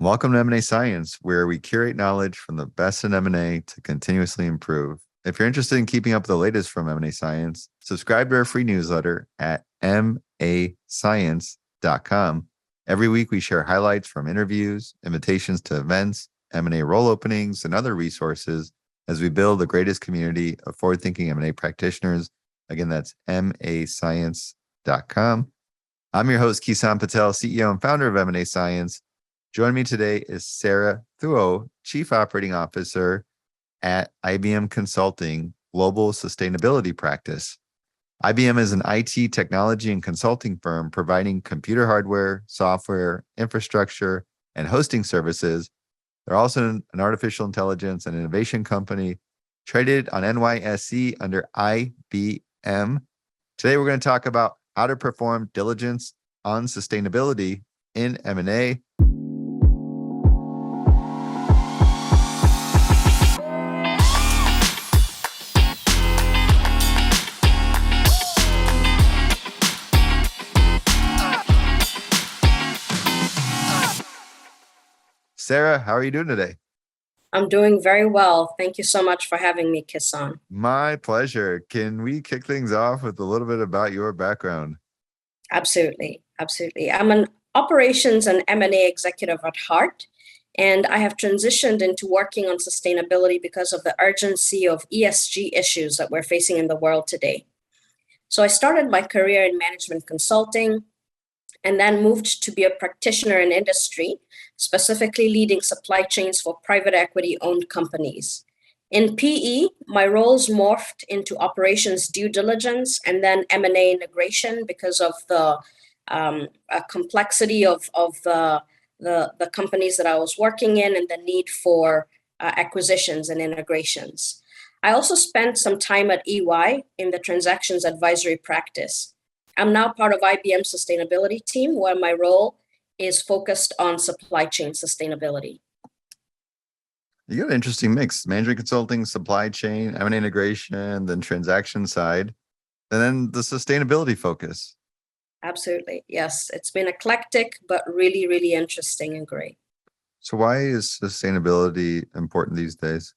Welcome to M&A Science, where we curate knowledge from the best in M&A to continuously improve. If you're interested in keeping up with the latest from M&A Science, subscribe to our free newsletter at mascience.com. Every week, we share highlights from interviews, invitations to events, M&A role openings, and other resources as we build the greatest community of forward-thinking M&A practitioners. Again, that's mascience.com. I'm your host, Kison Patel, CEO and founder of M&A Science. Joining me today is Sarah Thuo, Chief Operating Officer at IBM Consulting Global Sustainability Practice. IBM is an IT technology and consulting firm providing computer hardware, software, infrastructure, and hosting services. They're also an artificial intelligence and innovation company traded on NYSE under IBM. Today, we're going to talk about how to perform diligence on sustainability in M&A. Sarah, how are you doing today? I'm doing very well. Thank you so much for having me, Kison. My pleasure. Can we kick things off with a little bit about your background? Absolutely. I'm an operations and M&A executive at heart, and I have transitioned into working on sustainability because of the urgency of ESG issues that we're facing in the world today. So I started my career in management consulting and then moved to be a practitioner in industry, specifically leading supply chains for private equity-owned companies. In PE, my roles morphed into operations due diligence and then M&A integration because of the complexity of the companies that I was working in and the need for acquisitions and integrations. I also spent some time at EY in the transactions advisory practice. I'm now part of IBM's sustainability team, where my role is focused on supply chain sustainability. You got an interesting mix: management consulting, supply chain, M&A integration, then transaction side, and then the sustainability focus. Absolutely. Yes. It's been eclectic, but really, really interesting and great. So why is sustainability important these days?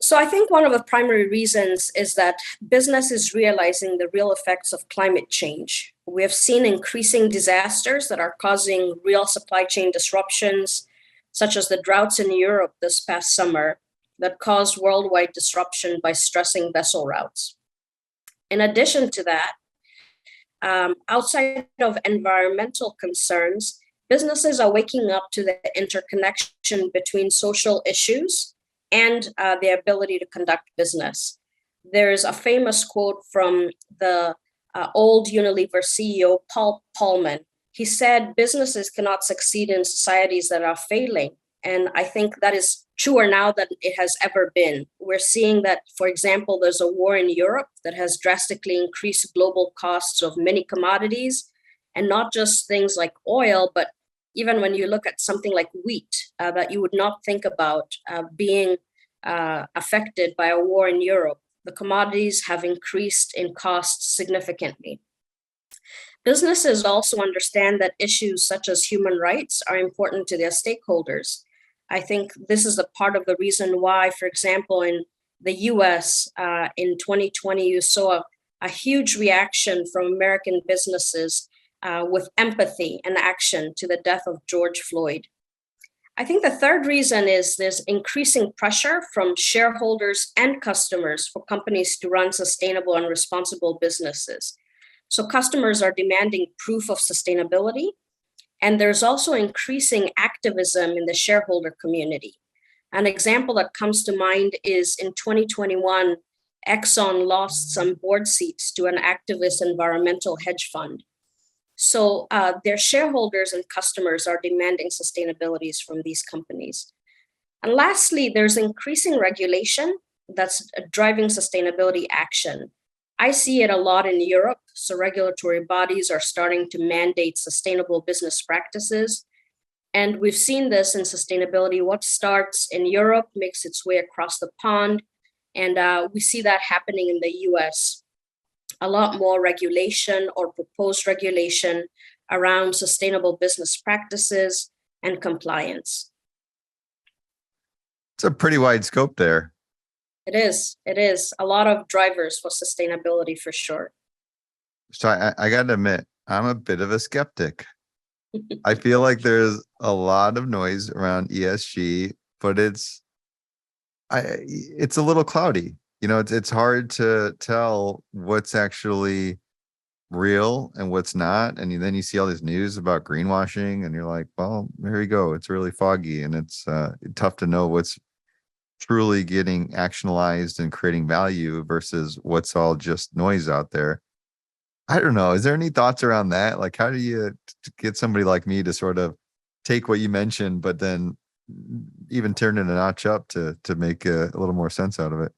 So I think one of the primary reasons is that business is realizing the real effects of climate change. We have seen increasing disasters that are causing real supply chain disruptions, such as the droughts in Europe this past summer that caused worldwide disruption by stressing vessel routes. In addition to that, outside of environmental concerns, businesses are waking up to the interconnection between social issues and their ability to conduct business. There's a famous quote from the old Unilever CEO, Paul Polman. He said, businesses cannot succeed in societies that are failing. And I think that is truer now than it has ever been. We're seeing that, for example, there's a war in Europe that has drastically increased global costs of many commodities, and not just things like oil, but even when you look at something like wheat that you would not think about being affected by a war in Europe, the commodities have increased in cost significantly. Businesses also understand that issues such as human rights are important to their stakeholders. I think this is a part of the reason why, for example, in the US in 2020, you saw a huge reaction from American businesses with empathy and action to the death of George Floyd. I think the third reason is there's increasing pressure from shareholders and customers for companies to run sustainable and responsible businesses. So customers are demanding proof of sustainability, and there's also increasing activism in the shareholder community. An example that comes to mind is in 2021, Exxon lost some board seats to an activist environmental hedge fund. So their shareholders and customers are demanding sustainabilities from these companies. And lastly, there's increasing regulation that's driving sustainability action. I see it a lot in Europe. So regulatory bodies are starting to mandate sustainable business practices. And we've seen this in sustainability. What starts in Europe makes its way across the pond. And we see that happening in the US. A lot more regulation or proposed regulation around sustainable business practices, and compliance. It's a pretty wide scope there. It is. It is a lot of drivers for sustainability for sure. So I got to admit, I'm a bit of a skeptic. I feel like there's a lot of noise around ESG, but it's a little cloudy. It's hard to tell what's actually real and what's not. And then you see all this news about greenwashing, and you're like, well, there you go. It's really foggy, and it's tough to know what's truly getting actionalized and creating value versus what's all just noise out there. I don't know. Is there any thoughts around that? Like, how do you get somebody like me to sort of take what you mentioned, but then even turn it a notch up to make a little more sense out of it?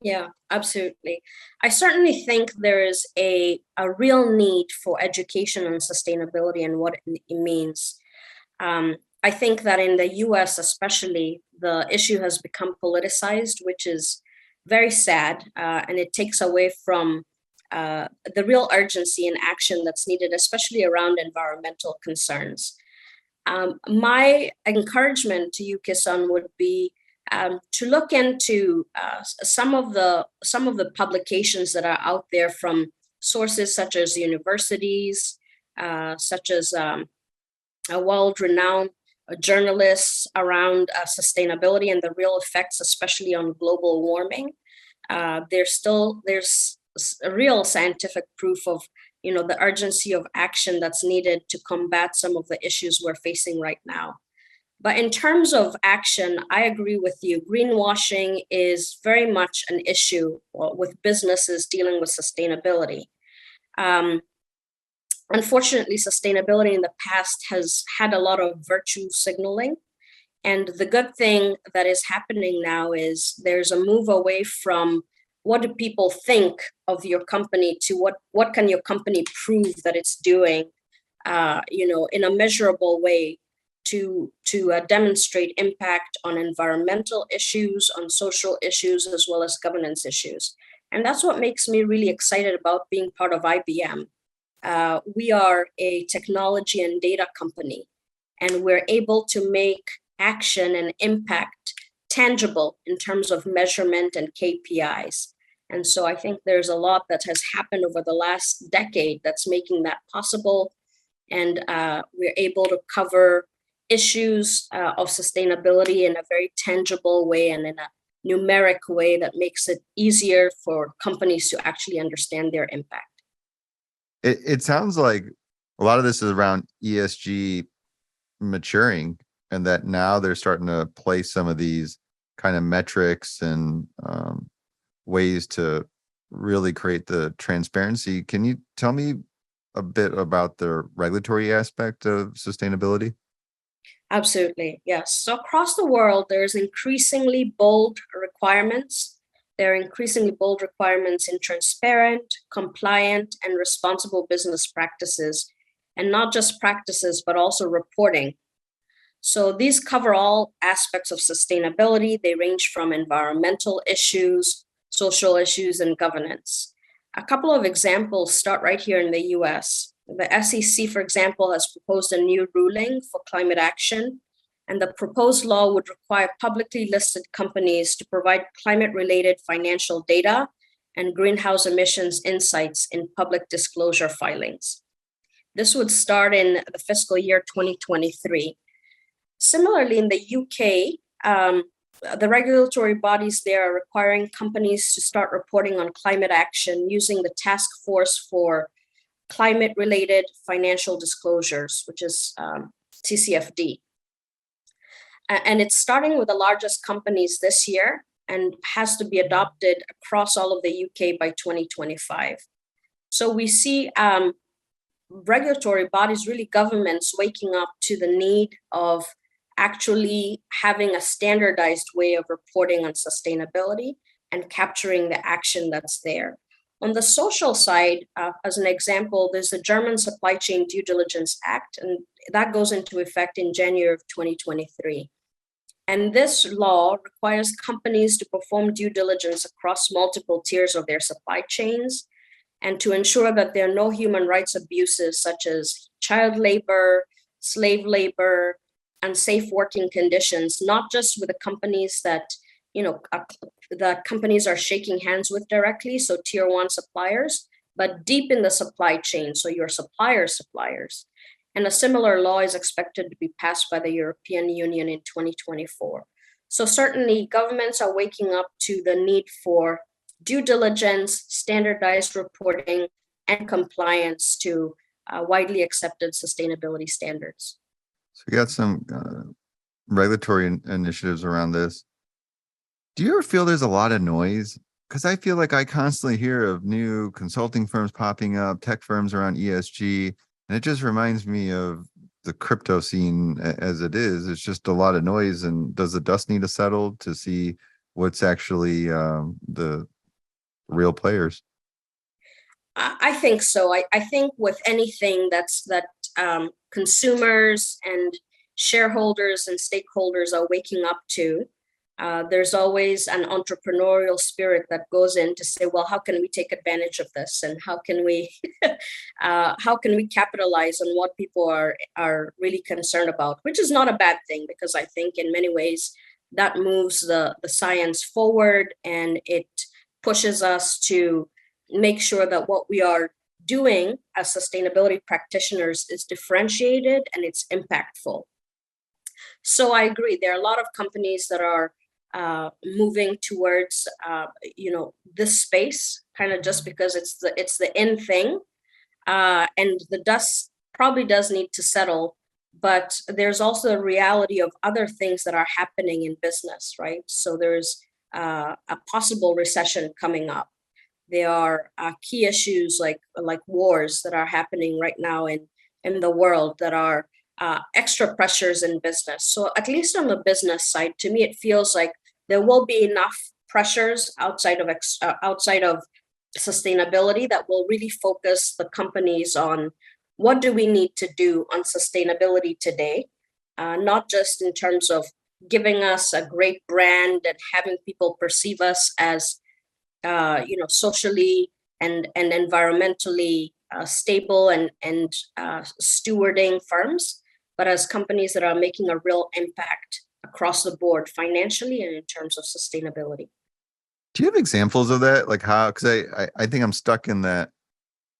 Yeah, absolutely. I certainly think there is a real need for education on sustainability and what it means. I think that in the US, especially, the issue has become politicized, which is very sad, and it takes away from the real urgency and action that's needed, especially around environmental concerns. My encouragement to you, Kison, would be to look into some of the publications that are out there from sources such as universities, such as world-renowned journalists around sustainability and the real effects, especially on global warming. There's a real scientific proof of the urgency of action that's needed to combat some of the issues we're facing right now. But in terms of action, I agree with you. Greenwashing is very much an issue with businesses dealing with sustainability. Unfortunately, sustainability in the past has had a lot of virtue signaling. And the good thing that is happening now is there's a move away from what do people think of your company to what can your company prove that it's doing, in a measurable way to demonstrate impact on environmental issues, on social issues, as well as governance issues. And that's what makes me really excited about being part of IBM. We are a technology and data company, and we're able to make action and impact tangible in terms of measurement and KPIs. And so I think there's a lot that has happened over the last decade that's making that possible. And we're able to cover issues of sustainability in a very tangible way and in a numeric way that makes it easier for companies to actually understand their impact. It sounds like a lot of this is around ESG maturing, and that now they're starting to place some of these kind of metrics and ways to really create the transparency. Can you tell me a bit about the regulatory aspect of sustainability? Absolutely, yes. So across the world, there's increasingly bold requirements. There are increasingly bold requirements in transparent, compliant, and responsible business practices, and not just practices, but also reporting. So these cover all aspects of sustainability. They range from environmental issues, social issues, and governance. A couple of examples start right here in the US. The SEC, for example, has proposed a new ruling for climate action, and the proposed law would require publicly listed companies to provide climate-related financial data and greenhouse emissions insights in public disclosure filings. This would start in the fiscal year 2023. Similarly, in the UK, the regulatory bodies there are requiring companies to start reporting on climate action using the Task Force for Climate-Related Financial Disclosures, which is TCFD. And it's starting with the largest companies this year and has to be adopted across all of the UK by 2025. So we see regulatory bodies, really governments, waking up to the need of actually having a standardized way of reporting on sustainability and capturing the action that's there. On the social side, as an example, there's the German Supply Chain Due Diligence Act, and that goes into effect in January of 2023. And this law requires companies to perform due diligence across multiple tiers of their supply chains and to ensure that there are no human rights abuses such as child labor, slave labor, and safe working conditions, not just with the companies that, the companies are shaking hands with directly, so tier one suppliers, but deep in the supply chain, so your suppliers. And a similar law is expected to be passed by the European Union in 2024. So certainly governments are waking up to the need for due diligence, standardized reporting, and compliance to widely accepted sustainability standards. So we got some regulatory initiatives around this. Do you ever feel there's a lot of noise? Because I feel like I constantly hear of new consulting firms popping up, tech firms around ESG, and it just reminds me of the crypto scene as it is. It's just a lot of noise. And does the dust need to settle to see what's actually the real players? I think so. I think with anything that consumers and shareholders and stakeholders are waking up to, there's always an entrepreneurial spirit that goes in to say, well, how can we take advantage of this, and how can we capitalize on what people are really concerned about, which is not a bad thing, because I think in many ways that moves the science forward, and it pushes us to make sure that what we are doing as sustainability practitioners is differentiated and it's impactful. So I agree, there are a lot of companies that are moving towards this space, kind of just because it's the in thing, and the dust probably does need to settle. But there's also a reality of other things that are happening in business, right? So there's a possible recession coming up. There are key issues like wars that are happening right now in the world that are extra pressures in business. So at least on the business side, to me, it feels like there will be enough pressures outside of sustainability that will really focus the companies on what do we need to do on sustainability today, not just in terms of giving us a great brand and having people perceive us as socially and environmentally stable and stewarding firms, but as companies that are making a real impact across the board, financially and in terms of sustainability. Do you have examples of that? Like how? Because I think I'm stuck in that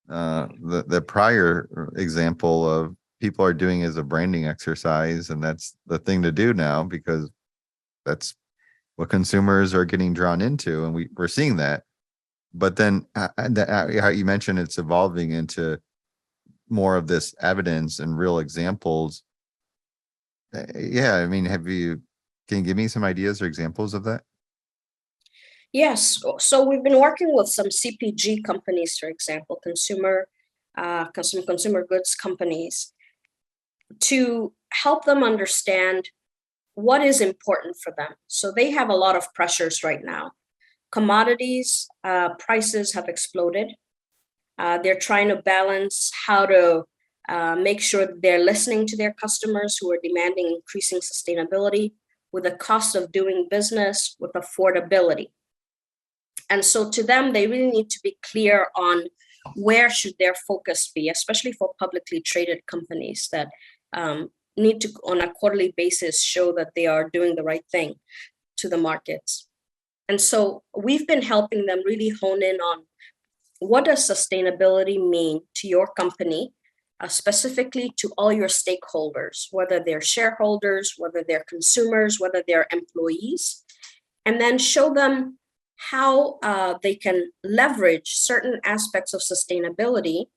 the prior example of people are doing as a branding exercise, and that's the thing to do now because that's what consumers are getting drawn into, and we're seeing that. But then how you mentioned it's evolving into more of this evidence and real examples. Yeah, I mean, can you give me some ideas or examples of that? Yes, so we've been working with some CPG companies, for example, consumer goods companies, to help them understand what is important for them. So they have a lot of pressures right now. Commodities prices have exploded. They're trying to balance how to make sure that they're listening to their customers who are demanding increasing sustainability with the cost of doing business with affordability. And so to them, they really need to be clear on where should their focus be, especially for publicly traded companies that need to, on a quarterly basis, show that they are doing the right thing to the markets. And so we've been helping them really hone in on what does sustainability mean to your company, specifically to all your stakeholders, whether they're shareholders, whether they're consumers, whether they're employees, and then show them how they can leverage certain aspects of sustainability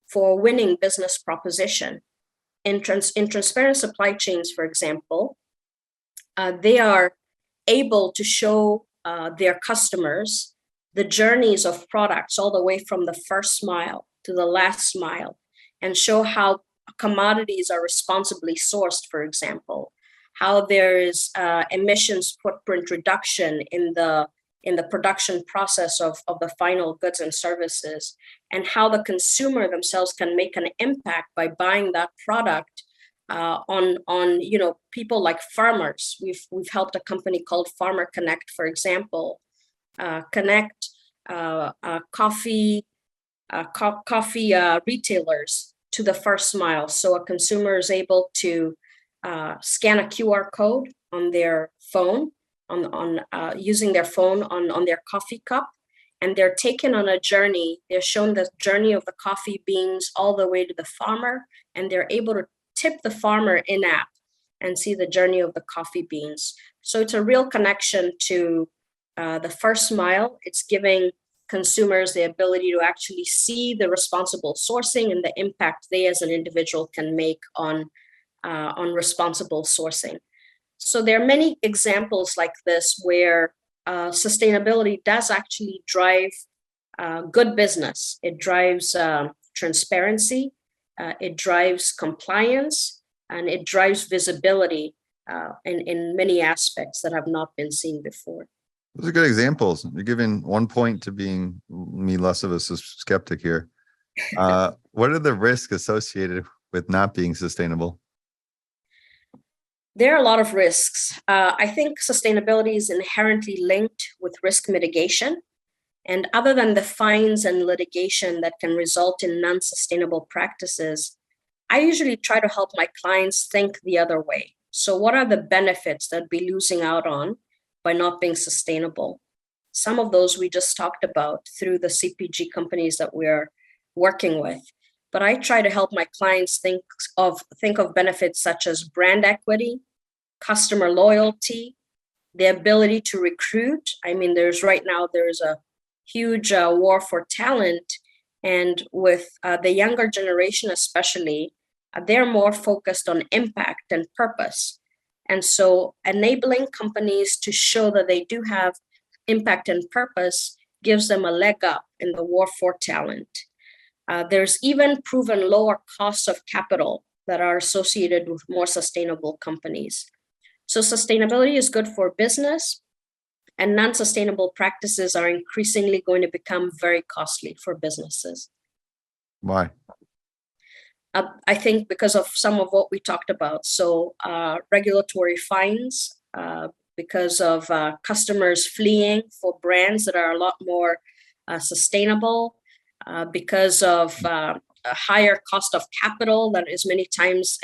for winning business proposition. In transparent supply chains, for example, they are able to show their customers the journeys of products all the way from the first mile to the last mile, and show how commodities are responsibly sourced, for example, how there is emissions footprint reduction in the production process of the final goods and services, and how the consumer themselves can make an impact by buying that product on people like farmers. We've helped a company called Farmer Connect, for example, connect coffee retailers to the first mile, so a consumer is able to scan a QR code on their phone, using their phone on their coffee cup, and they're taken on a journey. They're shown the journey of the coffee beans all the way to the farmer, and they're able to tip the farmer in-app and see the journey of the coffee beans. So it's a real connection to the first mile. It's giving consumers the ability to actually see the responsible sourcing and the impact they as an individual can make on responsible sourcing. So there are many examples like this where sustainability does actually drive good business. It drives transparency, it drives compliance, and it drives visibility in many aspects that have not been seen before. Those are good examples. You're giving 1 point to being me less of a skeptic here. What are the risks associated with not being sustainable? There are a lot of risks. I think sustainability is inherently linked with risk mitigation. And other than the fines and litigation that can result in non-sustainable practices, I usually try to help my clients think the other way. So what are the benefits that we're losing out on by not being sustainable? Some of those we just talked about through the CPG companies that we're working with. But I try to help my clients think of benefits such as brand equity, customer loyalty, the ability to recruit. I mean, there's a huge war for talent. And with the younger generation especially, they're more focused on impact and purpose. And so enabling companies to show that they do have impact and purpose gives them a leg up in the war for talent. There's even proven lower costs of capital that are associated with more sustainable companies. So sustainability is good for business, and non-sustainable practices are increasingly going to become very costly for businesses. Why? I think because of some of what we talked about. So regulatory fines, because of customers fleeing for brands that are a lot more sustainable, because of a higher cost of capital that is many times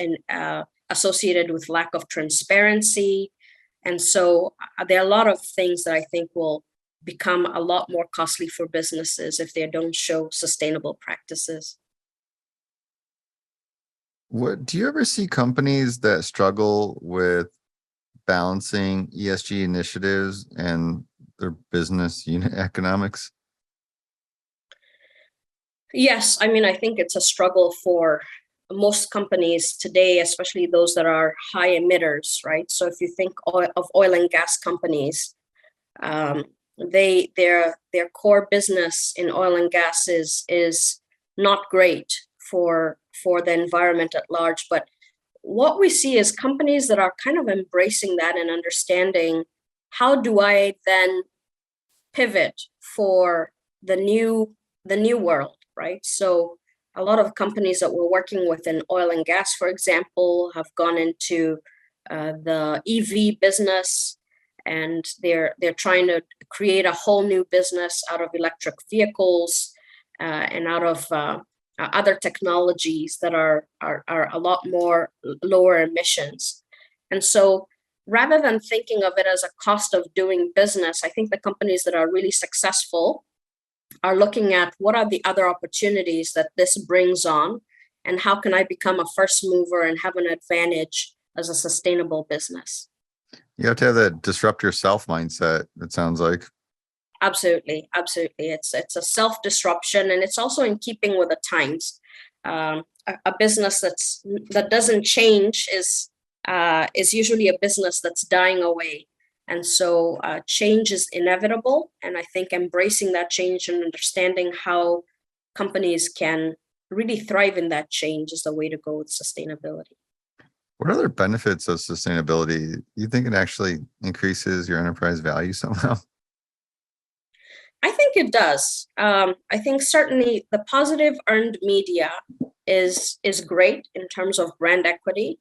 associated with lack of transparency. And so there are a lot of things that I think will become a lot more costly for businesses if they don't show sustainable practices. What do you ever see companies that struggle with balancing ESG initiatives and their business unit economics? Yes, I mean, I think it's a struggle for most companies today, especially those that are high emitters, right? So if you think of oil and gas companies, their core business in oil and gas is not great for the environment at large. But what we see is companies that are kind of embracing that and understanding, how do I then pivot for the new world, right? So a lot of companies that we're working with in oil and gas, for example, have gone into the EV business, and they're trying to create a whole new business out of electric vehicles and out of other technologies that are a lot more lower emissions. And so rather than thinking of it as a cost of doing business, I think the companies that are really successful are looking at what are the other opportunities that this brings on, and how can I become a first mover and have an advantage as a sustainable business. You have to have that disrupt yourself mindset, it sounds like. Absolutely. It's a self-disruption, and it's also in keeping with the times. A business that doesn't change is usually a business that's dying away. And so change is inevitable. And I think embracing that change and understanding how companies can really thrive in that change is the way to go with sustainability. What other benefits of sustainability? You think it actually increases your enterprise value somehow? I think it does. I think certainly the positive earned media is great in terms of brand equity.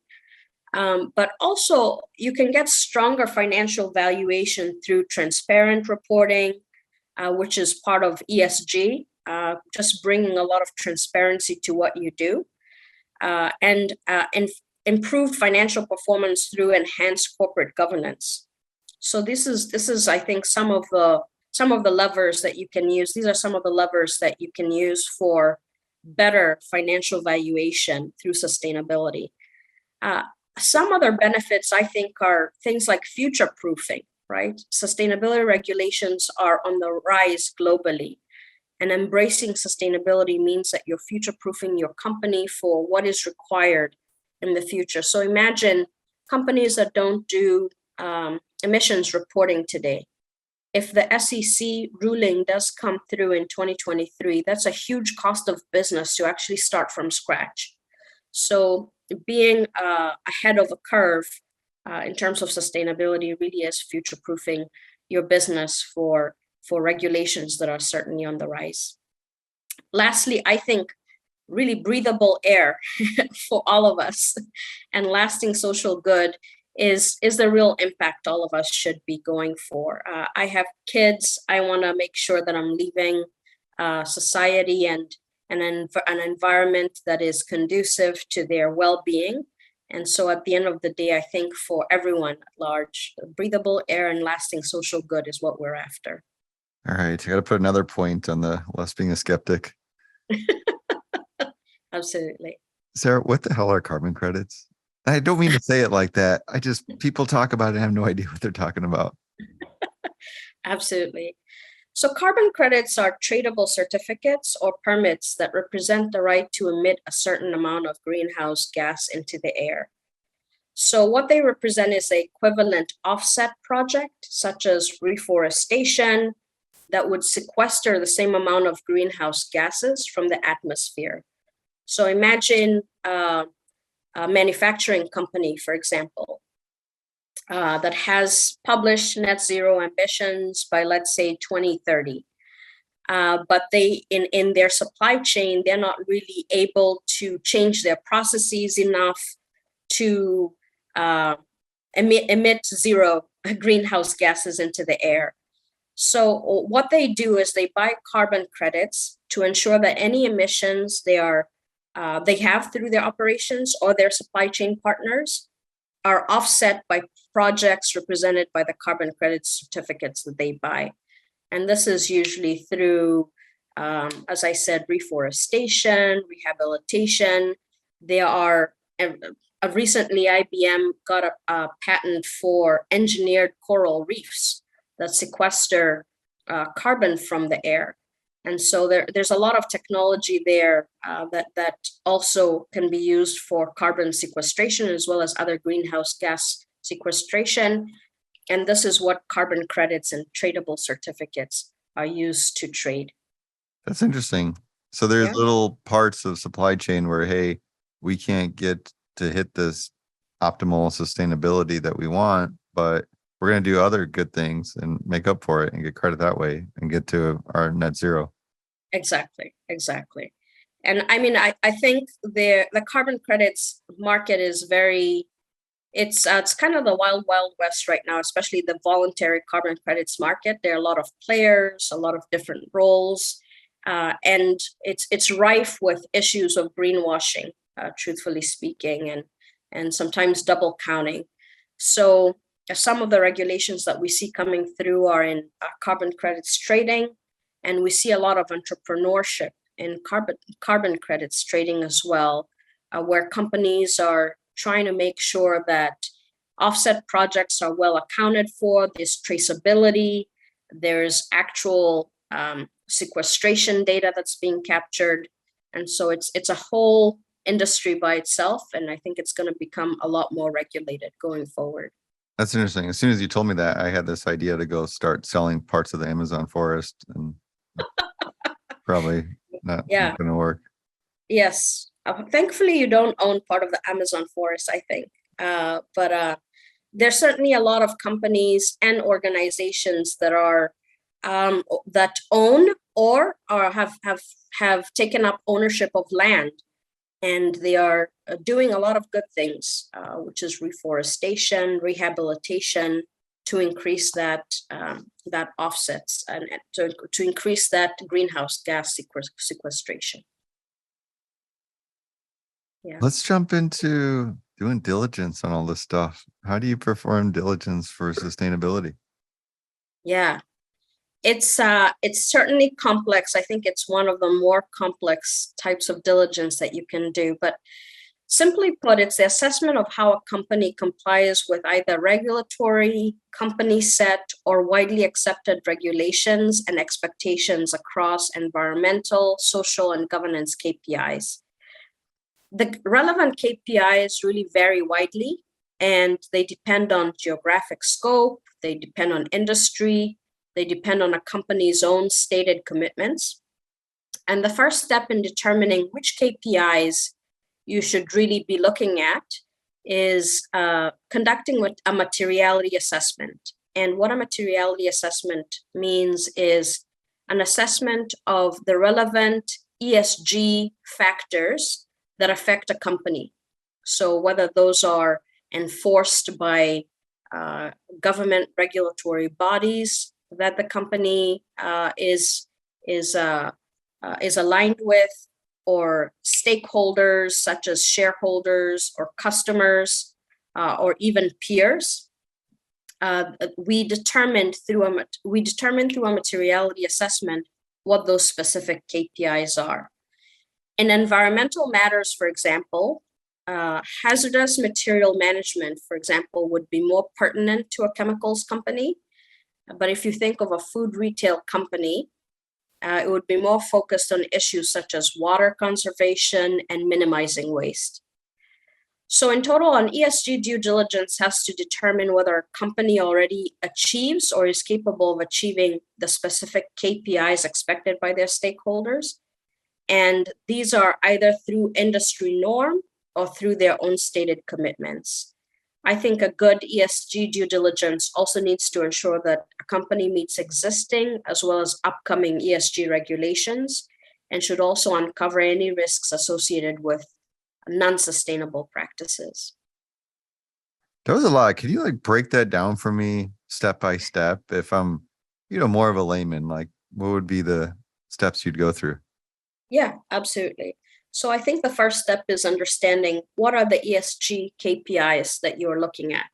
But also you can get stronger financial valuation through transparent reporting, which is part of ESG, just bringing a lot of transparency to what you do. And improved financial performance through enhanced corporate governance. So this is I think some of the levers that you can use. These are some of the levers that you can use for better financial valuation through sustainability. Some other benefits, I think, are things like future proofing, right? Sustainability regulations are on the rise globally, and embracing sustainability means that you're future proofing your company for what is required in the future. So imagine companies that don't do emissions reporting today. If the SEC ruling does come through in 2023, that's a huge cost of business to actually start from scratch. So being ahead of a curve in terms of sustainability really is future-proofing your business for regulations that are certainly on the rise. Lastly, I think really breathable air for all of us and lasting social good is the real impact all of us should be going for. I have kids. I want to make sure that I'm leaving society and an environment that is conducive to their well-being. And so at the end of the day, I think for everyone at large, breathable air and lasting social good is what we're after. All right. I got to put another point on the less being a skeptic. Absolutely. Sarah, what the hell are carbon credits? I don't mean to say it like that. People talk about it and have no idea what they're talking about. Absolutely. So carbon credits are tradable certificates or permits that represent the right to emit a certain amount of greenhouse gas into the air. So what they represent is an equivalent offset project, such as reforestation, that would sequester the same amount of greenhouse gases from the atmosphere. So imagine a manufacturing company, for example, that has published net zero ambitions by, let's say, 2030. But they, in their supply chain, they're not really able to change their processes enough to emit zero greenhouse gases into the air. So what they do is they buy carbon credits to ensure that any emissions they have through their operations or their supply chain partners are offset by projects represented by the carbon credit certificates that they buy. And this is usually through, as I said, reforestation, rehabilitation. There are, recently IBM got a patent for engineered coral reefs that sequester carbon from the air. And so there's a lot of technology there that also can be used for carbon sequestration as well as other greenhouse gas sequestration. And this is what carbon credits and tradable certificates are used to trade. That's interesting. So there's little parts of supply chain where, hey, we can't get to hit this optimal sustainability that we want, but we're going to do other good things and make up for it and get credit that way and get to our net zero. Exactly. And I mean, I think the carbon credits market is it's kind of the wild west right now, especially the voluntary carbon credits market. There are a lot of players, a lot of different roles, and it's rife with issues of greenwashing, truthfully speaking, and sometimes double counting. So some of the regulations that we see coming through are in carbon credits trading, and we see a lot of entrepreneurship in carbon credits trading as well, where companies are trying to make sure that offset projects are well accounted for. There's traceability, there's actual sequestration data that's being captured. And so it's a whole industry by itself. And I think it's going to become a lot more regulated going forward. That's interesting. As soon as you told me that, I had this idea to go start selling parts of the Amazon forest, and probably not going to work. Yes. Thankfully, you don't own part of the Amazon forest, I think. But there's certainly a lot of companies and organizations that are that own or have taken up ownership of land, and they are doing a lot of good things, which is reforestation, rehabilitation, to increase that offsets and to increase that greenhouse gas sequestration. Let's jump into doing diligence on all this stuff. How do you perform diligence for sustainability? Yeah, it's certainly complex. I think it's one of the more complex types of diligence that you can do. But simply put, it's the assessment of how a company complies with either regulatory, company set, or widely accepted regulations and expectations across environmental, social, and governance KPIs. The relevant KPIs really vary widely, and they depend on geographic scope, they depend on industry, they depend on a company's own stated commitments. And the first step in determining which KPIs you should really be looking at is conducting a materiality assessment. And what a materiality assessment means is an assessment of the relevant ESG factors that affect a company. So whether those are enforced by government regulatory bodies that the company is aligned with, or stakeholders such as shareholders or customers, or even peers. We determine through a materiality assessment what those specific KPIs are. In environmental matters, for example, hazardous material management, for example, would be more pertinent to a chemicals company. But if you think of a food retail company, it would be more focused on issues such as water conservation and minimizing waste. So in total, an ESG due diligence has to determine whether a company already achieves or is capable of achieving the specific KPIs expected by their stakeholders. And these are either through industry norm or through their own stated commitments. I think a good ESG due diligence also needs to ensure that a company meets existing as well as upcoming ESG regulations, and should also uncover any risks associated with non-sustainable practices. That was a lot. Can you break that down for me step by step? If I'm, more of a layman, what would be the steps you'd go through? Yeah, absolutely. So I think the first step is understanding what are the ESG KPIs that you're looking at.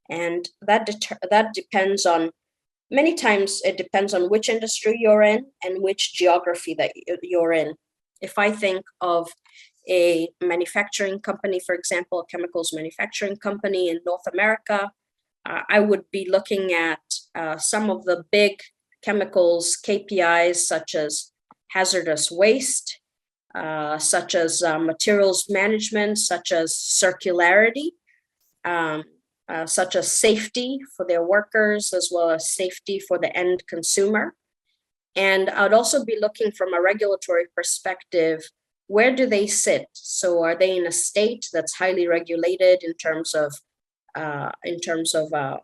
And that depends on, many times it depends on which industry you're in and which geography that you're in. If I think of a manufacturing company, for example, a chemicals manufacturing company in North America, I would be looking at some of the big chemicals KPIs, such as hazardous waste, such as materials management, such as circularity, such as safety for their workers, as well as safety for the end consumer. And I'd also be looking from a regulatory perspective, where do they sit? So are they in a state that's highly regulated in terms of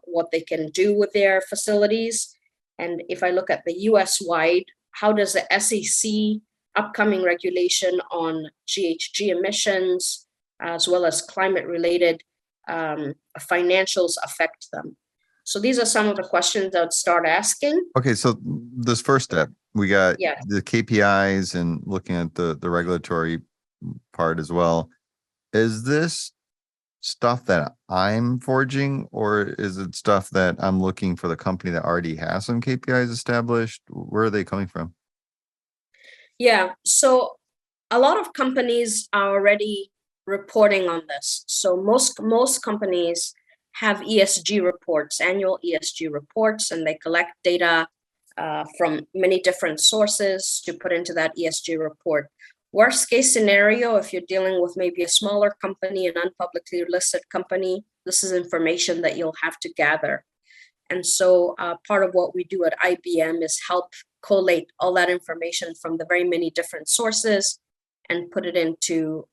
what they can do with their facilities? And if I look at the US wide, how does the SEC upcoming regulation on GHG emissions, as well as climate-related financials affect them? So these are some of the questions I would start asking. Okay, so this first step, we got the KPIs and looking at the regulatory part as well. Is this stuff that I'm forging, or is it stuff that I'm looking for the company that already has some KPIs established? Where are they coming from? Yeah, so a lot of companies are already reporting on this. So most companies have ESG reports, annual ESG reports, and they collect data from many different sources to put into that ESG report. Worst case scenario, if you're dealing with maybe a smaller company, an unpublicly listed company, this is information that you'll have to gather. And so part of what we do at IBM is help collate all that information from the very many different sources and put it into,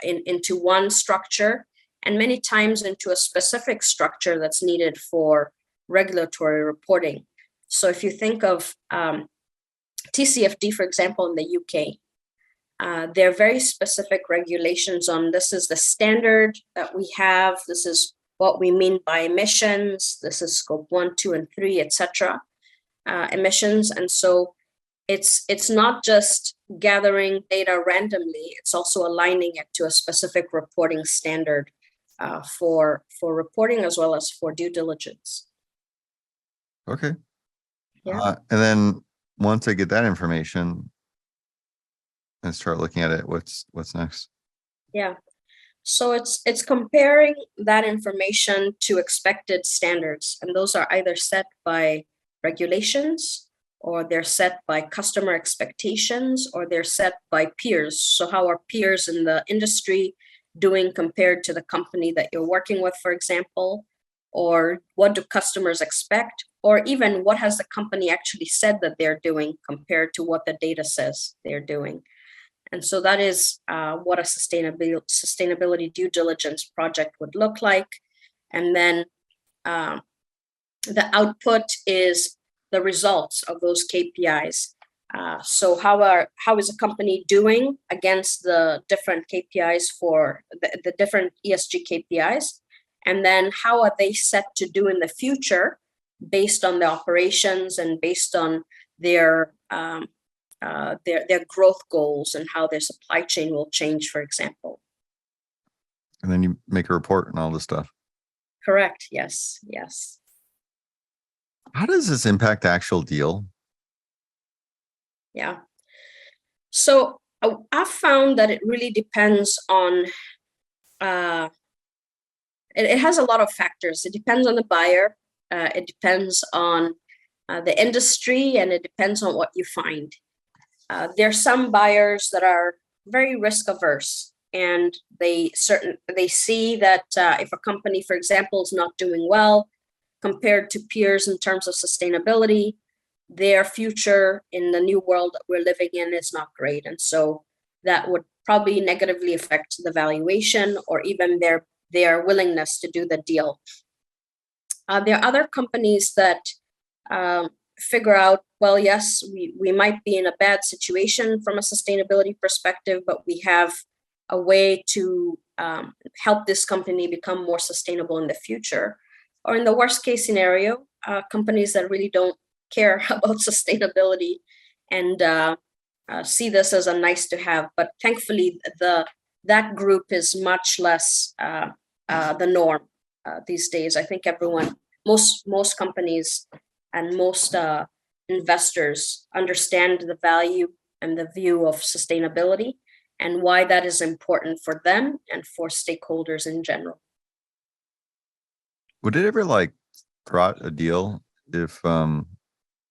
into one structure, and many times into a specific structure that's needed for regulatory reporting. So if you think of TCFD, for example, in the UK, there are very specific regulations on this is the standard that we have. This is what we mean by emissions. This is scope 1, 2, and 3, etc. Emissions. And so it's not just gathering data randomly. It's also aligning it to a specific reporting standard for reporting as well as for due diligence. Okay. Yeah. And then once I get that information and start looking at it, what's next? Yeah. So it's comparing that information to expected standards, and those are either set by regulations, or they're set by customer expectations, or they're set by peers. So how are peers in the industry doing compared to the company that you're working with, for example? Or what do customers expect? Or even what has the company actually said that they're doing compared to what the data says they're doing? And so that is what a sustainability due diligence project would look like. And then the output is the results of those KPIs. So how is a company doing against the different KPIs for the different ESG KPIs? And then how are they set to do in the future based on the operations and based on their growth goals and how their supply chain will change, for example. And then you make a report and all this stuff. Correct. Yes. Yes. How does this impact the actual deal? Yeah. So I've found that it really depends on, it has a lot of factors. It depends on the buyer. It depends on the industry, and it depends on what you find. There are some buyers that are very risk averse, and they see that if a company, for example, is not doing well compared to peers in terms of sustainability, their future in the new world that we're living in is not great. And so that would probably negatively affect the valuation or even their willingness to do the deal. There are other companies that figure out, well, yes, we might be in a bad situation from a sustainability perspective, but we have a way to help this company become more sustainable in the future. Or in the worst case scenario, companies that really don't care about sustainability and see this as a nice to have. But thankfully, that group is much less the norm these days. I think most companies and most investors understand the value and the view of sustainability and why that is important for them and for stakeholders in general. Would it ever rot a deal if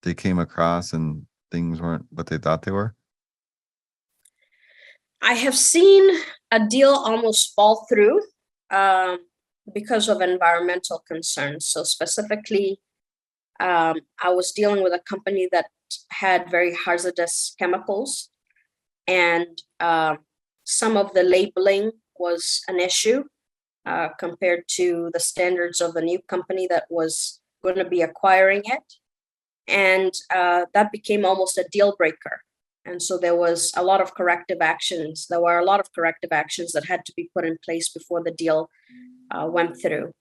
they came across and things weren't what they thought they were? I have seen a deal almost fall through because of environmental concerns. So specifically, I was dealing with a company that had very hazardous chemicals, and some of the labeling was an issue compared to the standards of the new company that was going to be acquiring it. And that became almost a deal breaker. And so there was a lot of corrective actions. There were a lot of corrective actions that had to be put in place before the deal went through.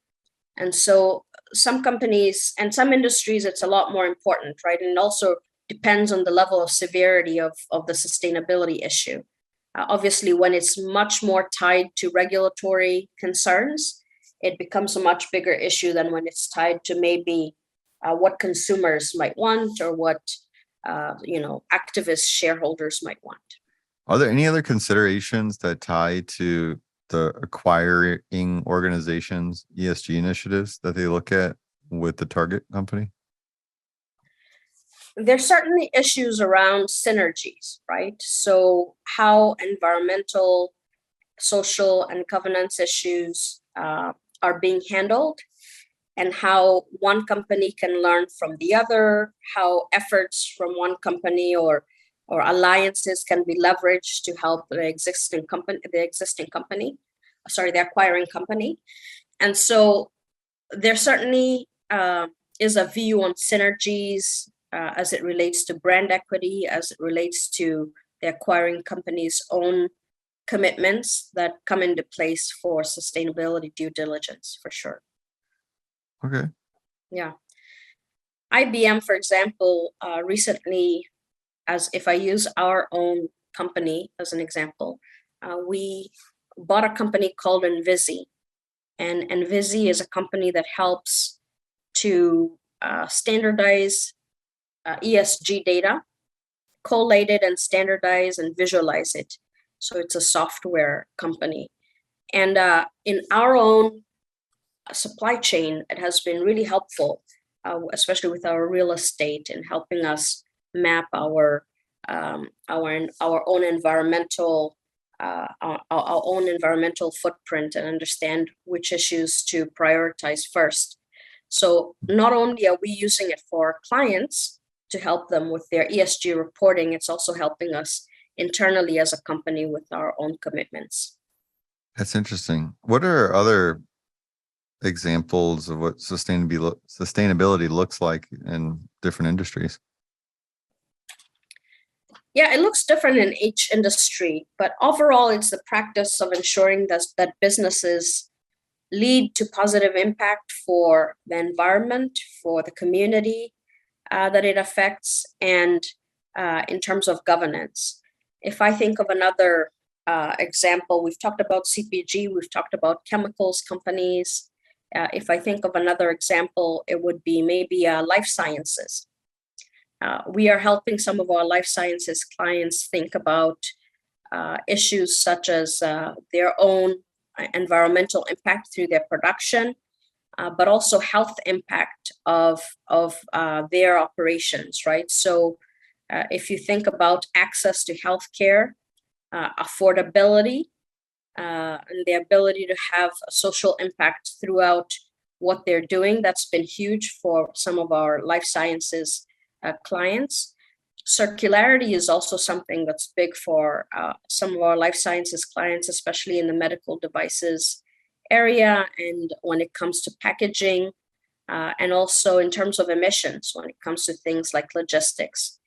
And so some companies and some industries, it's a lot more important, right? And it also depends on the level of severity of the sustainability issue. Obviously, when it's much more tied to regulatory concerns, it becomes a much bigger issue than when it's tied to maybe what consumers might want or what activist shareholders might want. Are there any other considerations that tie to the acquiring organizations' ESG initiatives that they look at with the target company? There's certainly issues around synergies, right? So how environmental, social, and governance issues are being handled, and how one company can learn from the other, how efforts from one company or alliances can be leveraged to help the acquiring company. And so there certainly is a view on synergies as it relates to brand equity, as it relates to the acquiring company's own commitments that come into place for sustainability due diligence, for sure. Okay. Yeah. IBM, for example, recently, as if I use our own company, as an example, we bought a company called Envisi. And Envisi is a company that helps to standardize ESG data, collate it and standardize and visualize it. So it's a software company. And in our own supply chain, it has been really helpful, especially with our real estate, and helping us map our own environmental our own environmental footprint and understand which issues to prioritize first. So not only are we using it for our clients to help them with their ESG reporting, it's also helping us internally as a company with our own commitments. That's interesting. What are other examples of what sustainability looks like in different industries? Yeah, it looks different in each industry, but overall, it's the practice of ensuring that businesses lead to positive impact for the environment, for the community that it affects, and in terms of governance. If I think of another example, we've talked about CPG, we've talked about chemicals companies. If I think of another example, it would be maybe life sciences. We are helping some of our life sciences clients think about issues such as their own environmental impact through their production, but also health impact of their operations, right? So if you think about access to healthcare, affordability, and the ability to have a social impact throughout what they're doing, that's been huge for some of our life sciences clients. Circularity is also something that's big for some of our life sciences clients, especially in the medical devices area, and when it comes to packaging, and also in terms of emissions, when it comes to things like logistics.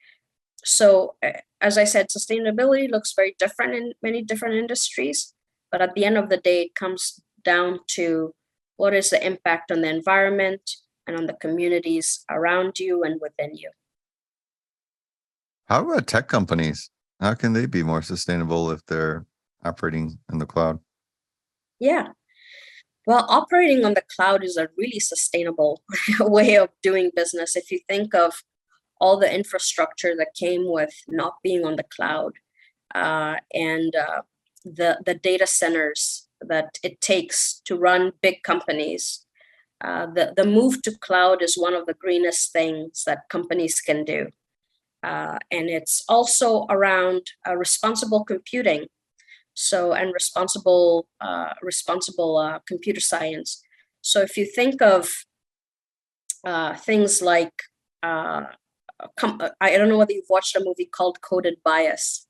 So, as I said, sustainability looks very different in many different industries, but at the end of the day, it comes down to what is the impact on the environment and on the communities around you and within you. How about tech companies? How can they be more sustainable if they're operating in the cloud? Yeah. Well, operating on the cloud is a really sustainable way of doing business. If you think of all the infrastructure that came with not being on the cloud, and the data centers that it takes to run big companies, the move to cloud is one of the greenest things that companies can do. And it's also around responsible computing, and responsible computer science. So if you think of things like I don't know whether you've watched a movie called Coded Bias,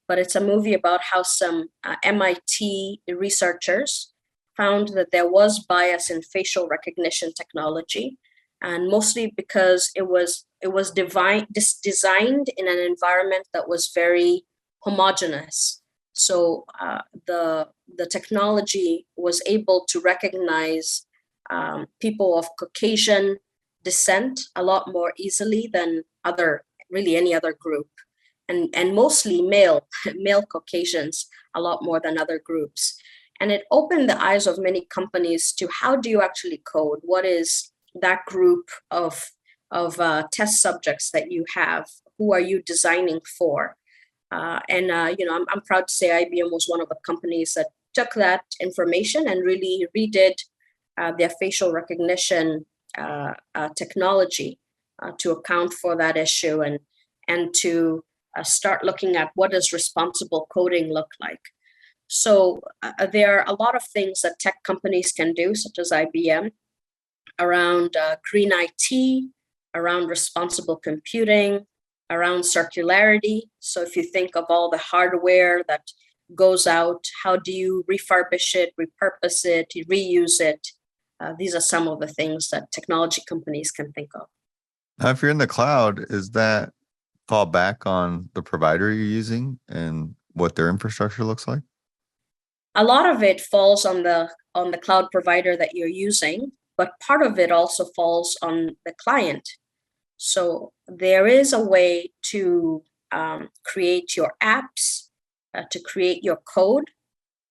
but it's a movie about how some MIT researchers found that there was bias in facial recognition technology, and mostly because it was designed in an environment that was very homogeneous. So the technology was able to recognize people of Caucasian descent a lot more easily than any other group, and mostly male Caucasians a lot more than other groups. And it opened the eyes of many companies to how do you actually code? What is that group of test subjects that you have? Who are you designing for? I'm proud to say IBM was one of the companies that took that information and really redid their facial recognition technology to account for that issue, and to start looking at what does responsible coding look like. So there are a lot of things that tech companies can do, such as IBM, around green IT, around responsible computing, around circularity. So if you think of all the hardware that goes out, how do you refurbish it, repurpose it, reuse it? These are some of the things that technology companies can think of. Now, if you're in the cloud, is that fall back on the provider you're using and what their infrastructure looks like? A lot of it falls on the cloud provider that you're using, but part of it also falls on the client. So there is a way to create your apps, to create your code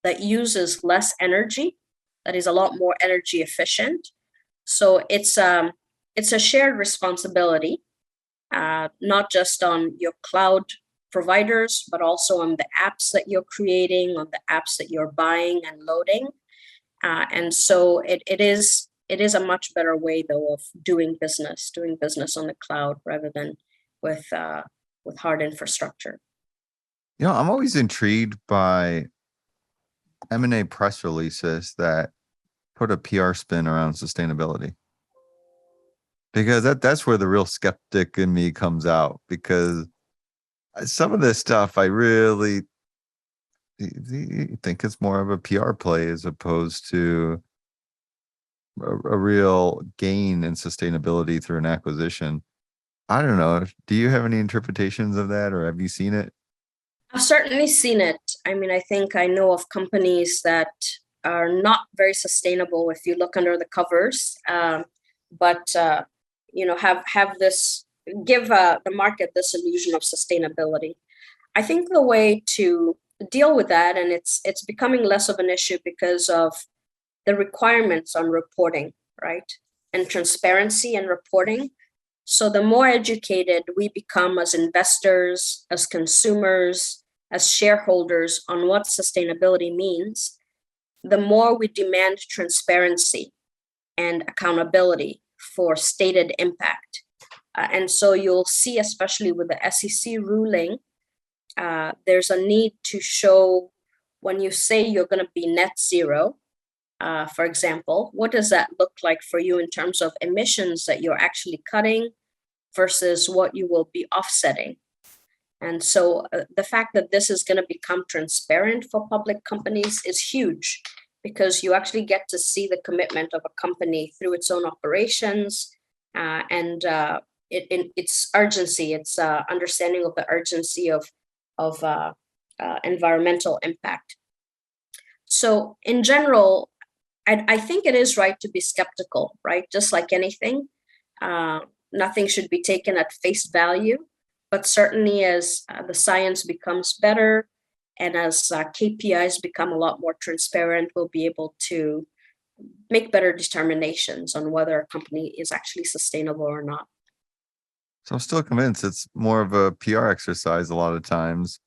that uses less energy, that is a lot more energy efficient. So it's a shared responsibility, not just on your cloud providers, but also on the apps that you're creating, on the apps that you're buying and loading. And so it is a much better way, though, of doing business on the cloud rather than with hard infrastructure. I'm always intrigued by M&A press releases that put a PR spin around sustainability, because that's where the real skeptic in me comes out, because some of this stuff I really think it's more of a PR play as opposed to a real gain in sustainability through an acquisition. I don't know. Do you have any interpretations of that, or have you seen it? I've certainly seen it. I mean, I think I know of companies that are not very sustainable if you look under the covers, but have this, give the market this illusion of sustainability. I think the way to deal with that, and it's becoming less of an issue because of the requirements on reporting, right? And transparency and reporting. So the more educated we become as investors, as consumers, as shareholders on what sustainability means, the more we demand transparency and accountability for stated impact. And so you'll see, especially with the SEC ruling, there's a need to show, when you say you're going to be net zero, for example, what does that look like for you in terms of emissions that you're actually cutting versus what you will be offsetting? And so the fact that this is going to become transparent for public companies is huge, because you actually get to see the commitment of a company through its own operations, and its urgency, its understanding of the urgency of environmental impact. So in general, I think it is right to be skeptical, right? Just like anything, nothing should be taken at face value. But certainly as the science becomes better and as KPIs become a lot more transparent, we'll be able to make better determinations on whether a company is actually sustainable or not. So I'm still convinced it's more of a PR exercise a lot of times.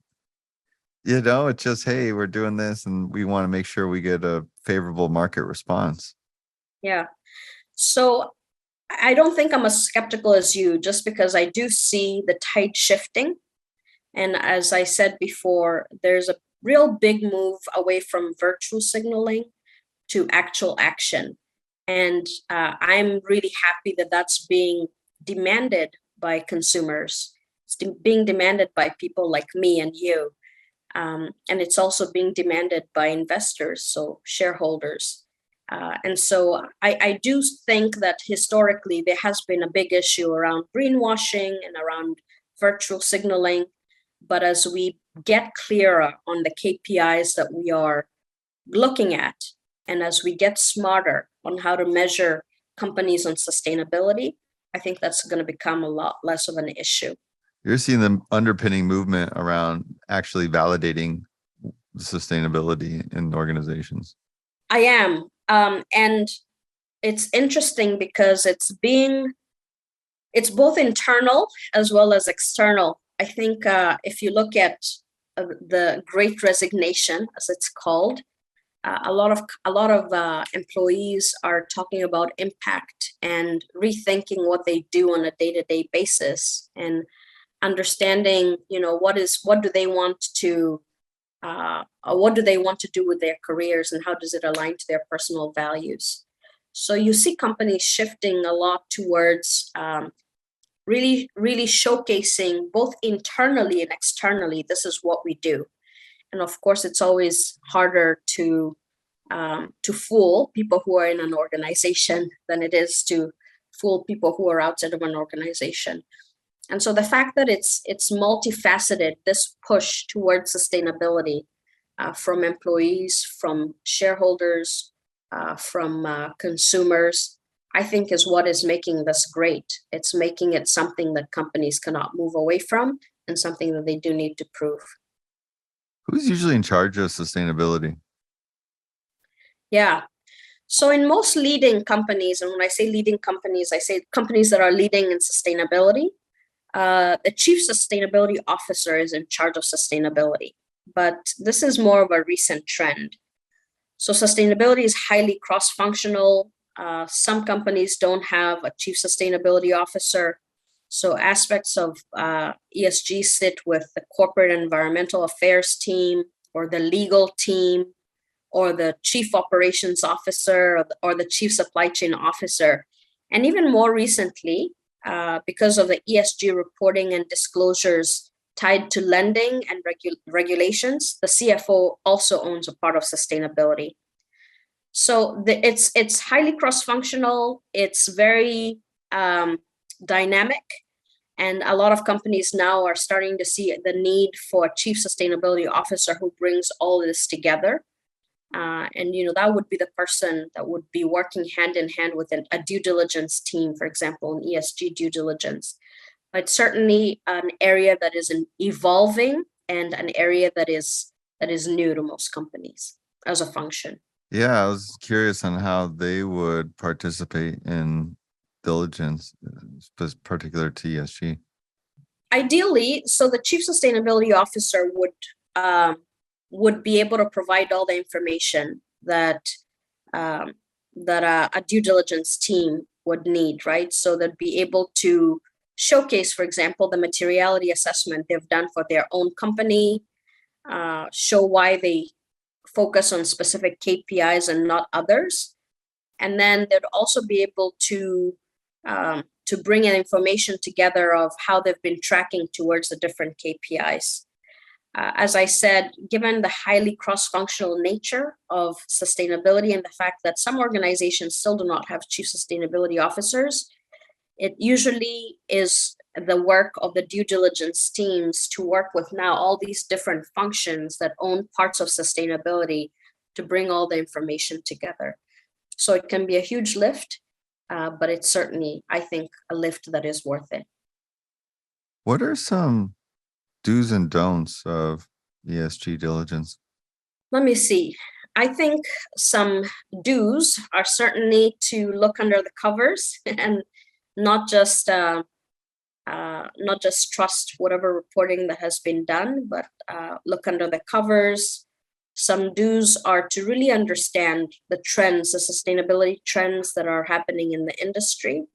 It's just, hey, we're doing this and we want to make sure we get a favorable market response. Yeah. So I don't think I'm as skeptical as you, just because I do see the tide shifting. And as I said before, there's a real big move away from virtual signaling to actual action. And I'm really happy that that's being demanded by consumers. It's being demanded by people like me and you. And it's also being demanded by investors, so shareholders. And so I do think that historically there has been a big issue around greenwashing and around virtual signaling. But as we get clearer on the KPIs that we are looking at, and as we get smarter on how to measure companies on sustainability, I think that's going to become a lot less of an issue. You're seeing the underpinning movement around actually validating sustainability in organizations. I am. And it's interesting because it's both internal as well as external. I think if you look at the Great Resignation, as it's called, a lot of employees are talking about impact and rethinking what they do on a day-to-day basis, and understanding, what do they want to do with their careers, and how does it align to their personal values. So you see companies shifting a lot towards really showcasing both internally and externally, this is what we do. And of course, it's always harder to fool people who are in an organization than it is to fool people who are outside of an organization. And so the fact that it's multifaceted, this push towards sustainability from employees, from shareholders, from consumers, I think is what is making this great. It's making it something that companies cannot move away from, and something that they do need to prove. Who's usually in charge of sustainability? Yeah. So in most leading companies, and when I say leading companies, I say companies that are leading in sustainability, the chief sustainability officer is in charge of sustainability. But this is more of a recent trend. So sustainability is highly cross-functional. Some companies don't have a chief sustainability officer. So aspects of ESG sit with the corporate environmental affairs team or the legal team or the chief operations officer or the chief supply chain officer. And even more recently, because of the ESG reporting and disclosures tied to lending and regulations, the CFO also owns a part of sustainability. So it's highly cross-functional. It's very dynamic. And a lot of companies now are starting to see the need for a chief sustainability officer who brings all this together. And that would be the person that would be working hand in hand with a due diligence team, for example, an ESG due diligence. But certainly an area that is evolving and an area that is new to most companies as a function. Yeah, I was curious on how they would participate in diligence, particular to ESG. Ideally, so the chief sustainability officer would be able to provide all the information that a due diligence team would need, right? So they'd be able to showcase, for example, the materiality assessment they've done for their own company, show why they focus on specific KPIs and not others. And then they'd also be able to bring in information together of how they've been tracking towards the different KPIs. As I said, given the highly cross-functional nature of sustainability and the fact that some organizations still do not have chief sustainability officers, it usually is the work of the due diligence teams to work with now all these different functions that own parts of sustainability to bring all the information together. So it can be a huge lift, but it's certainly, I think, a lift that is worth it. What are some do's and don'ts of ESG diligence? Let me see. I think some do's are certainly to look under the covers and not just trust whatever reporting that has been done, but look under the covers. Some do's are to really understand the trends, the sustainability trends that are happening in the industry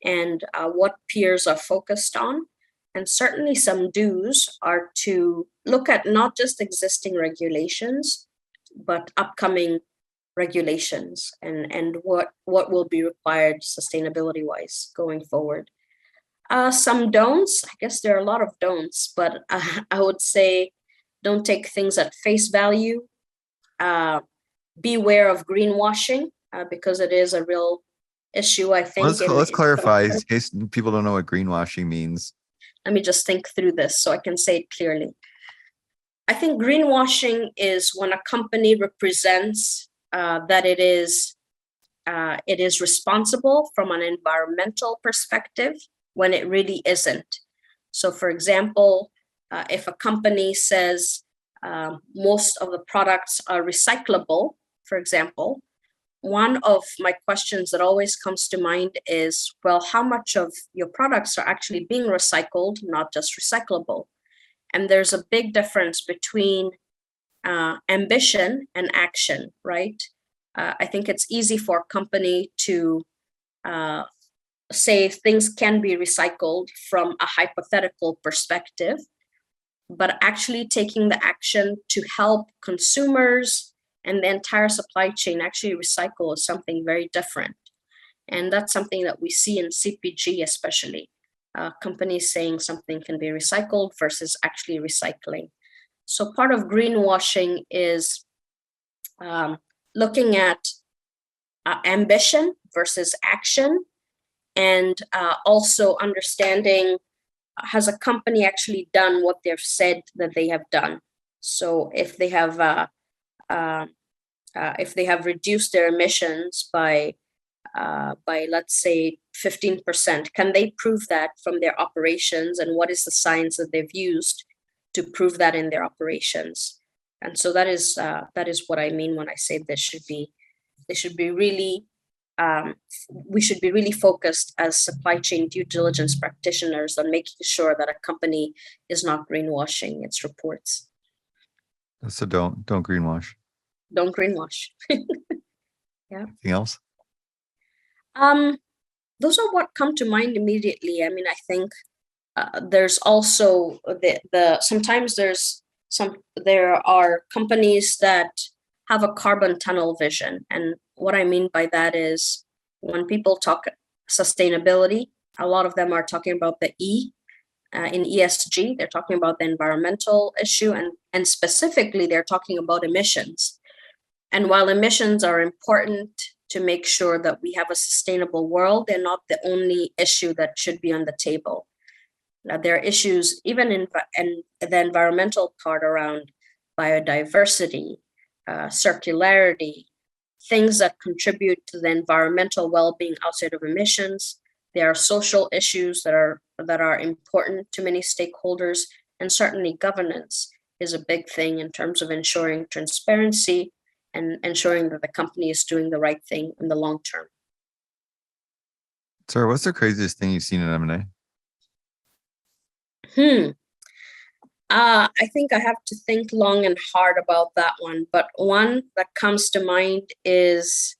and what peers are focused on. And certainly some do's are to look at not just existing regulations, but upcoming regulations and what will be required sustainability-wise going forward. Some don'ts, I guess there are a lot of don'ts, but I would say don't take things at face value. Beware of greenwashing because it is a real issue, I think. Let's clarify in case people don't know what greenwashing means. Let me just think through this so I can say it clearly. I think greenwashing is when a company represents that it is responsible from an environmental perspective when it really isn't. So, for example, if a company says most of the products are recyclable, for example, one of my questions that always comes to mind is, well, how much of your products are actually being recycled, not just recyclable? And there's a big difference between ambition and action, right? I think it's easy for a company to say things can be recycled from a hypothetical perspective, but actually taking the action to help consumers and the entire supply chain actually recycle is something very different. And that's something that we see in CPG especially. Companies saying something can be recycled versus actually recycling. So part of greenwashing is looking at ambition versus action, and also understanding, has a company actually done what they've said that they have done? So if they have reduced their emissions by let's say 15%. Can they prove that from their operations, and what is the science that they've used to prove that in their operations? And so that is what I mean when I say they should be really we should be really focused as supply chain due diligence practitioners on making sure that a company is not greenwashing its reports. So don't greenwash. Don't greenwash. Yeah. Anything else? Those are what come to mind immediately. I mean, I think there's also sometimes there are companies that have a carbon tunnel vision. And what I mean by that is when people talk sustainability, a lot of them are talking about the E in ESG. They're talking about the environmental issue, and specifically they're talking about emissions. And while emissions are important to make sure that we have a sustainable world, they're not the only issue that should be on the table. Now, there are issues even in the environmental part around biodiversity, circularity, things that contribute to the environmental well-being outside of emissions. There are social issues that are important to many stakeholders, and certainly governance is a big thing in terms of ensuring transparency and ensuring that the company is doing the right thing in the long term. Sarah, what's the craziest thing you've seen in M&A? I think I have to think long and hard about that one. But one that comes to mind is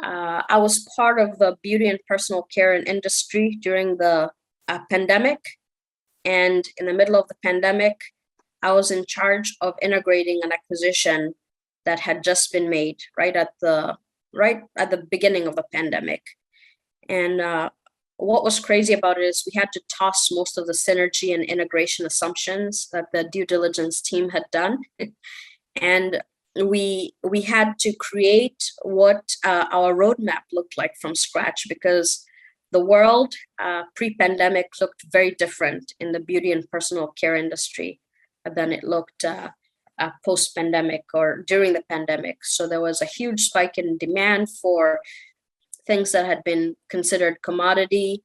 I was part of the beauty and personal care industry during the pandemic. And in the middle of the pandemic, I was in charge of integrating an acquisition that had just been made right at the beginning of the pandemic. And what was crazy about it is we had to toss most of the synergy and integration assumptions that the due diligence team had done. And we had to create what our roadmap looked like from scratch, because the world pre-pandemic looked very different in the beauty and personal care industry than it looked post-pandemic or during the pandemic. So there was a huge spike in demand for things that had been considered commodity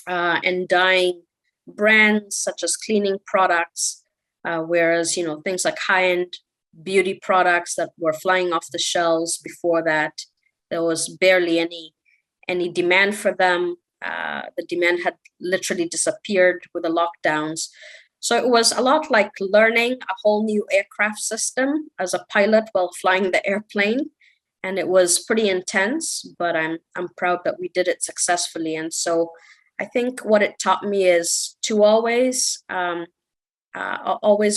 and dying brands such as cleaning products, whereas things like high-end beauty products that were flying off the shelves before that, there was barely any demand for them. The demand had literally disappeared with the lockdowns. So it was a lot like learning a whole new aircraft system as a pilot while flying the airplane. And it was pretty intense, but I'm proud that we did it successfully. And so I think what it taught me is to always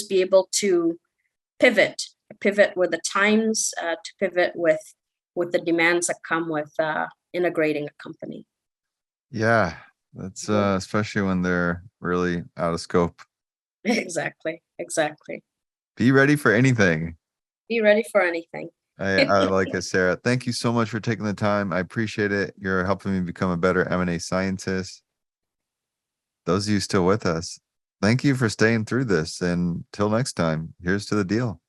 be able to pivot with the times, to pivot with the demands that come with integrating a company. Yeah, that's especially when they're really out of scope. Exactly. Be ready for anything. Be ready for anything. I like it, Sarah. Thank you so much for taking the time. I appreciate it. You're helping me become a better M&A scientist. Those of you still with us, thank you for staying through this. And till next time, here's to the deal.